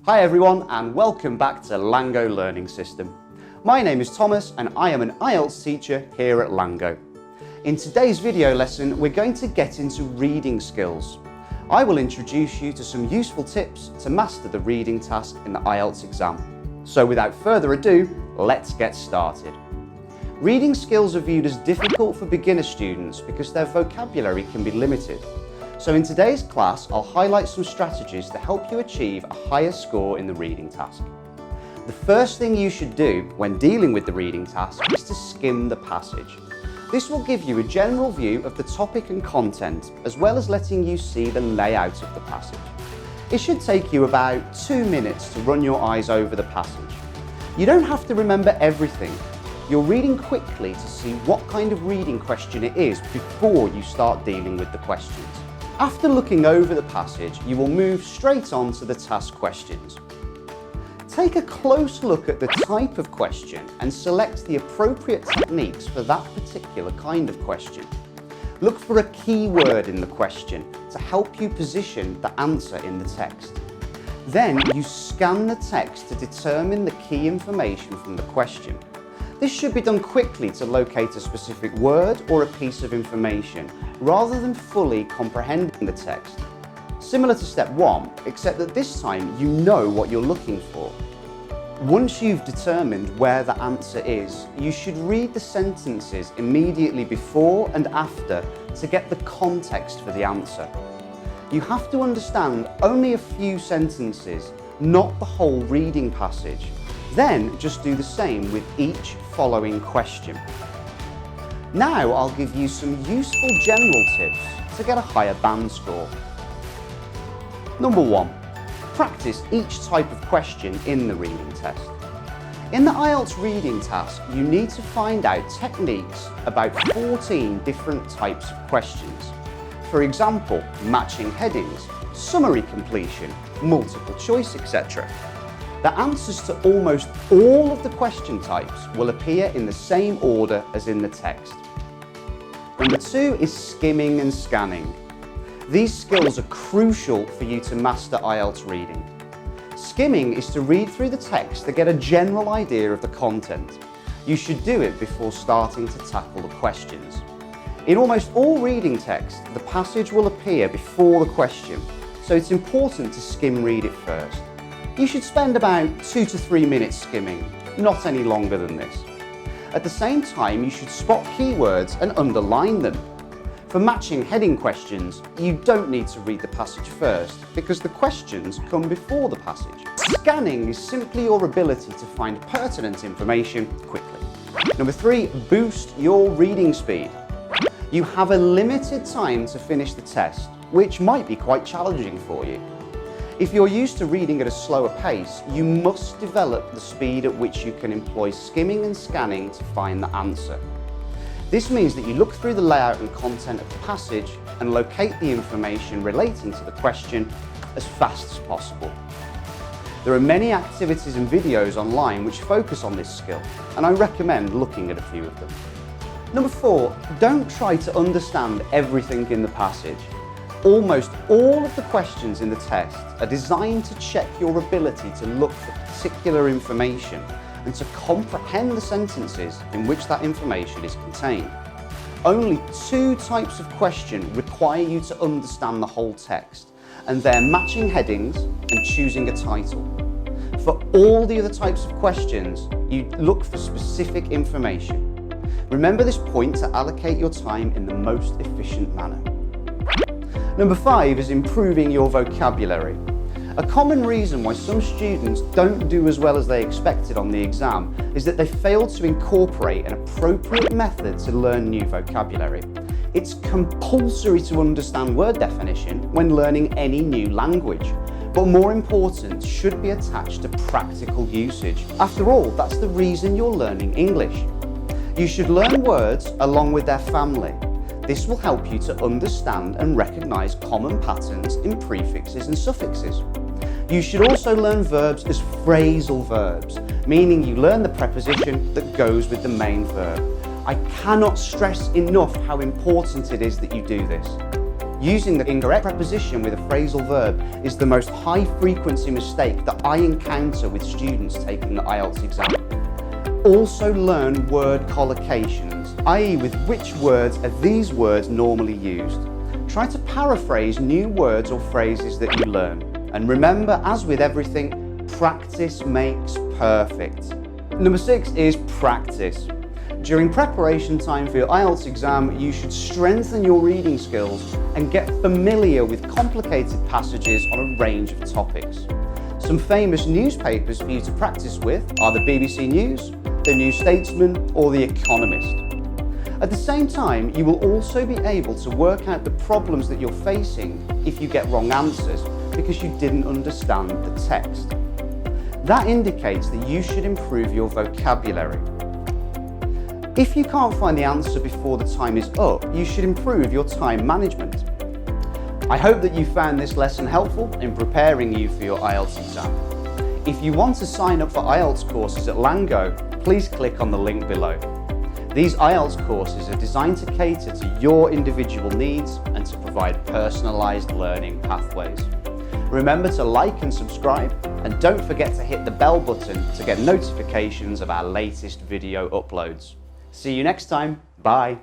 Hi everyone and welcome back to LangGo Learning System. My name is Thomas and I am an IELTS teacher here at LangGo. In today's video lesson we're going to get into reading skills. I will introduce you to some useful tips to master the reading task in the IELTS exam. So without further ado, let's get started. Reading skills are viewed as difficult for beginner students because their vocabulary can be limited. So in today's class, I'll highlight some strategies to help you achieve a higher score in the reading task. The first thing you should do when dealing with the reading task is to skim the passage. This will give you a general view of the topic and content, as well as letting you see the layout of the passage. It should take you about 2 minutes to run your eyes over the passage. You don't have to remember everything. You're reading quickly to see what kind of reading question it is before you start dealing with the questions. After looking over the passage, you will move straight on to the task questions. Take a close look at the type of question and select the appropriate techniques for that particular kind of question. Look for a key word in the question to help you position the answer in the text. Then you scan the text to determine the key information from the question. This should be done quickly to locate a specific word or a piece of information, rather than fully comprehending the text. Similar to step 1, except that this time you know what you're looking for. Once you've determined where the answer is, you should read the sentences immediately before and after to get the context for the answer. You have to understand only a few sentences, not the whole reading passage. Then just do the same with each following question. Now I'll give you some useful general tips to get a higher band score. Number 1. Practice each type of question in the reading test. In the IELTS reading task, you need to find out techniques about 14 different types of questions. For example, matching headings, summary completion, multiple choice, etc. The answers to almost all of the question types will appear in the same order as in the text. Number 2 is skimming and scanning. These skills are crucial for you to master IELTS reading. Skimming is to read through the text to get a general idea of the content. You should do it before starting to tackle the questions. In almost all reading text, the passage will appear before the question, so it's important to skim read it first. You should spend about 2 to 3 minutes skimming, not any longer than this. At the same time, you should spot keywords and underline them. For matching heading questions, you don't need to read the passage first because the questions come before the passage. Scanning is simply your ability to find pertinent information quickly. Number 3, boost your reading speed. You have a limited time to finish the test, which might be quite challenging for you. If you're used to reading at a slower pace, you must develop the speed at which you can employ skimming and scanning to find the answer. This means that you look through the layout and content of the passage and locate the information relating to the question as fast as possible. There are many activities and videos online which focus on this skill, and I recommend looking at a few of them. Number 4, don't try to understand everything in the passage. Almost all of the questions in the test are designed to check your ability to look for particular information and to comprehend the sentences in which that information is contained. Only 2 types of question require you to understand the whole text, and they're matching headings and choosing a title. For all the other types of questions, you look for specific information. Remember this point to allocate your time in the most efficient manner. Number 5 is improving your vocabulary. A common reason why some students don't do as well as they expected on the exam is that they failed to incorporate an appropriate method to learn new vocabulary. It's compulsory to understand word definition when learning any new language, but more important should be attached to practical usage. After all, that's the reason you're learning English. You should learn words along with their family. This will help you to understand and recognize common patterns in prefixes and suffixes. You should also learn verbs as phrasal verbs, meaning you learn the preposition that goes with the main verb. I cannot stress enough how important it is that you do this. Using the incorrect preposition with a phrasal verb is the most high-frequency mistake that I encounter with students taking the IELTS exam. Also learn word collocations, i.e. with which words are these words normally used. Try to paraphrase new words or phrases that you learn. And remember, as with everything, practice makes perfect. Number 6 is practice. During preparation time for your IELTS exam, you should strengthen your reading skills and get familiar with complicated passages on a range of topics. Some famous newspapers for you to practice with are the BBC News, the New Statesman, or the Economist. At the same time, you will also be able to work out the problems that you're facing if you get wrong answers because you didn't understand the text. That indicates that you should improve your vocabulary. If you can't find the answer before the time is up, you should improve your time management. I hope that you found this lesson helpful in preparing you for your IELTS exam. If you want to sign up for IELTS courses at LangGo, please click on the link below. These IELTS courses are designed to cater to your individual needs and to provide personalised learning pathways. Remember to like and subscribe, and don't forget to hit the bell button to get notifications of our latest video uploads. See you next time. Bye.